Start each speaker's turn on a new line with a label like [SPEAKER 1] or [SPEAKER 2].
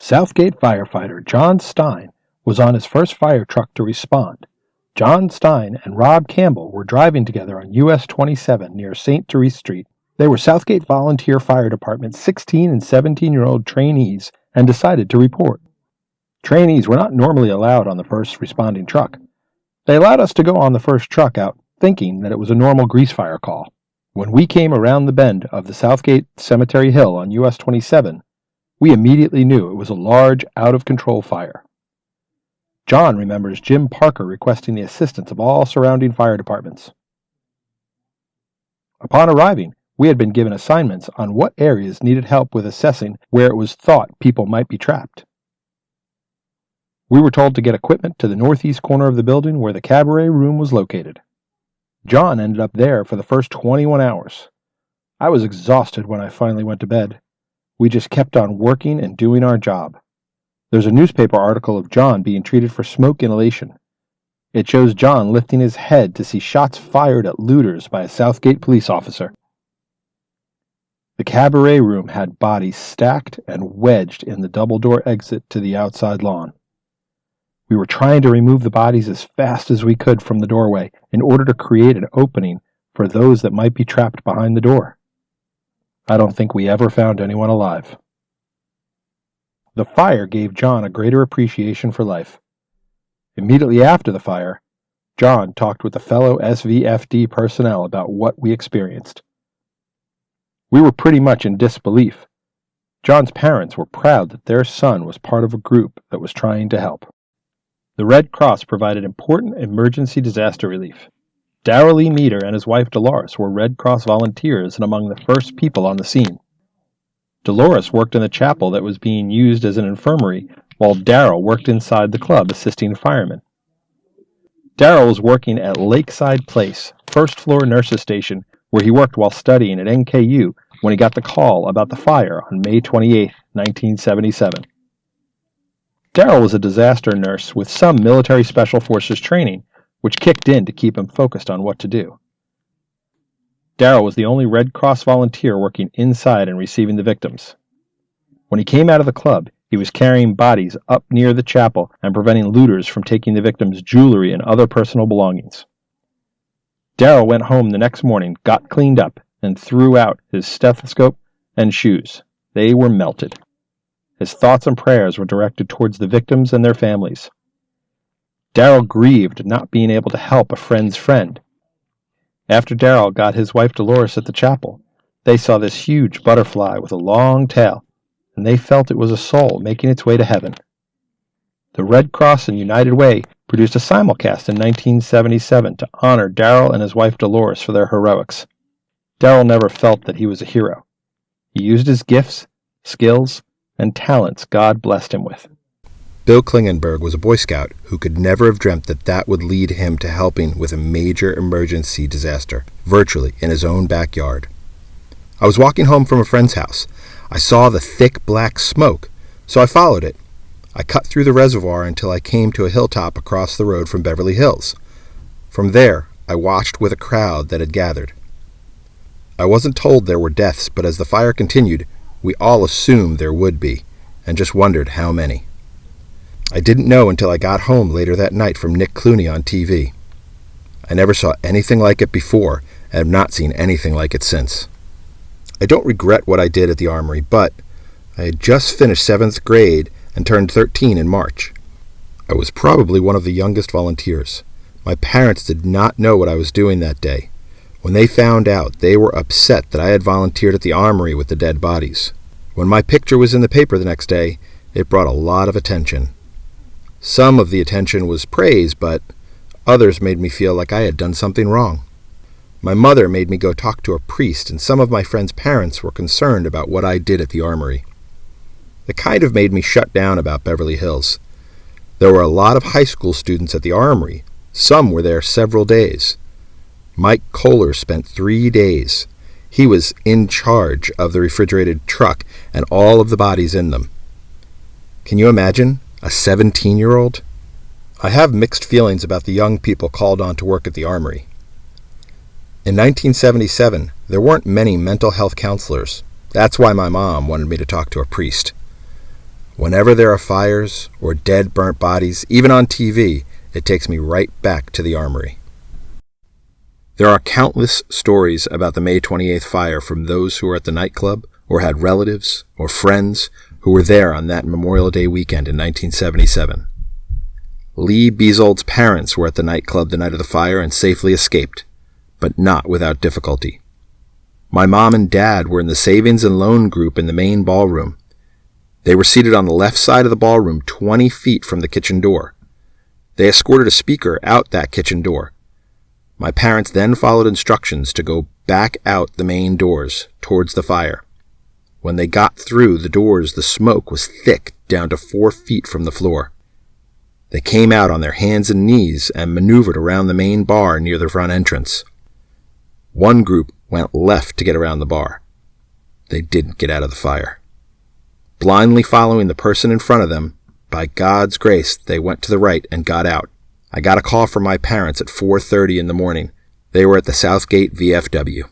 [SPEAKER 1] Southgate firefighter John Stein was on his first fire truck to respond. John Stein and Rob Campbell were driving together on US 27 near St. Therese Street. They were Southgate Volunteer Fire Department's 16 and 17-year-old trainees and decided to report. Trainees were not normally allowed on the first responding truck. They allowed us to go on the first truck out, thinking that it was a normal grease fire call. When we came around the bend of the Southgate Cemetery Hill on US 27, we immediately knew it was a large, out-of-control fire. John remembers Jim Parker requesting the assistance of all surrounding fire departments. Upon arriving, we had been given assignments on what areas needed help with assessing where it was thought people might be trapped. We were told to get equipment to the northeast corner of the building where the cabaret room was located. John ended up there for the first 21 hours. I was exhausted when I finally went to bed. We just kept on working and doing our job. There's a newspaper article of John being treated for smoke inhalation. It shows John lifting his head to see shots fired at looters by a Southgate police officer. The cabaret room had bodies stacked and wedged in the double-door exit to the outside lawn. We were trying to remove the bodies as fast as we could from the doorway in order to create an opening for those that might be trapped behind the door. I don't think we ever found anyone alive. The fire gave John a greater appreciation for life. Immediately after the fire, John talked with the fellow SVFD personnel about what we experienced. We were pretty much in disbelief. John's parents were proud that their son was part of a group that was trying to help. The Red Cross provided important emergency disaster relief. Darrell Lee Meter and his wife Dolores were Red Cross volunteers and among the first people on the scene. Dolores worked in the chapel that was being used as an infirmary, while Darrell worked inside the club assisting firemen. Darrell was working at Lakeside Place, first-floor nurses' station, where he worked while studying at NKU when he got the call about the fire on May 28, 1977. Darrell was a disaster nurse with some military special forces training, which kicked in to keep him focused on what to do. Darrell was the only Red Cross volunteer working inside and receiving the victims. When he came out of the club, he was carrying bodies up near the chapel and preventing looters from taking the victims' jewelry and other personal belongings. Darrell went home the next morning, got cleaned up, and threw out his stethoscope and shoes. They were melted. His thoughts and prayers were directed towards the victims and their families. Darrell grieved not being able to help a friend's friend. After Darrell got his wife Dolores at the chapel, they saw this huge butterfly with a long tail, and they felt it was a soul making its way to heaven. The Red Cross and United Way produced a simulcast in 1977 to honor Darrell and his wife Dolores for their heroics. Darrell never felt that he was a hero. He used his gifts, skills, and talents God blessed him with.
[SPEAKER 2] Bill Klingenberg was a Boy Scout who could never have dreamt that that would lead him to helping with a major emergency disaster, virtually in his own backyard. I was walking home from a friend's house. I saw the thick black smoke, so I followed it. I cut through the reservoir until I came to a hilltop across the road from Beverly Hills. From there, I watched with a crowd that had gathered. I wasn't told there were deaths, but as the fire continued, we all assumed there would be, and just wondered how many. I didn't know until I got home later that night from Nick Clooney on TV. I never saw anything like it before, and have not seen anything like it since. I don't regret what I did at the Armory, but I had just finished 7th grade and turned 13 in March. I was probably one of the youngest volunteers. My parents did not know what I was doing that day. When they found out, they were upset that I had volunteered at the Armory with the dead bodies. When my picture was in the paper the next day, it brought a lot of attention. Some of the attention was praise, but others made me feel like I had done something wrong. My mother made me go talk to a priest, and some of my friends' parents were concerned about what I did at the Armory. It kind of made me shut down about Beverly Hills. There were a lot of high school students at the Armory. Some were there several days. Mike Kohler spent 3 days. He was in charge of the refrigerated truck and all of the bodies in them. Can you imagine? A 17-year-old? I have mixed feelings about the young people called on to work at the Armory. In 1977, there weren't many mental health counselors. That's why my mom wanted me to talk to a priest. Whenever there are fires or dead, burnt bodies, even on TV, it takes me right back to the armory. There are countless stories about the May 28th fire from those who were at the nightclub or had relatives or friends who were there on that Memorial Day weekend in 1977. Lee Beazold's parents were at the nightclub the night of the fire and safely escaped, but not without difficulty. My mom and dad were in the savings and loan group in the main ballroom. They were seated on the left side of the ballroom 20 feet from the kitchen door. They escorted a speaker out that kitchen door. My parents then followed instructions to go back out the main doors towards the fire. When they got through the doors, the smoke was thick down to 4 feet from the floor. They came out on their hands and knees and maneuvered around the main bar near the front entrance. One group went left to get around the bar. They didn't get out of the fire. Blindly following the person in front of them, by God's grace, they went to the right and got out. I got a call from my parents at 4:30 in the morning. They were at the Southgate VFW.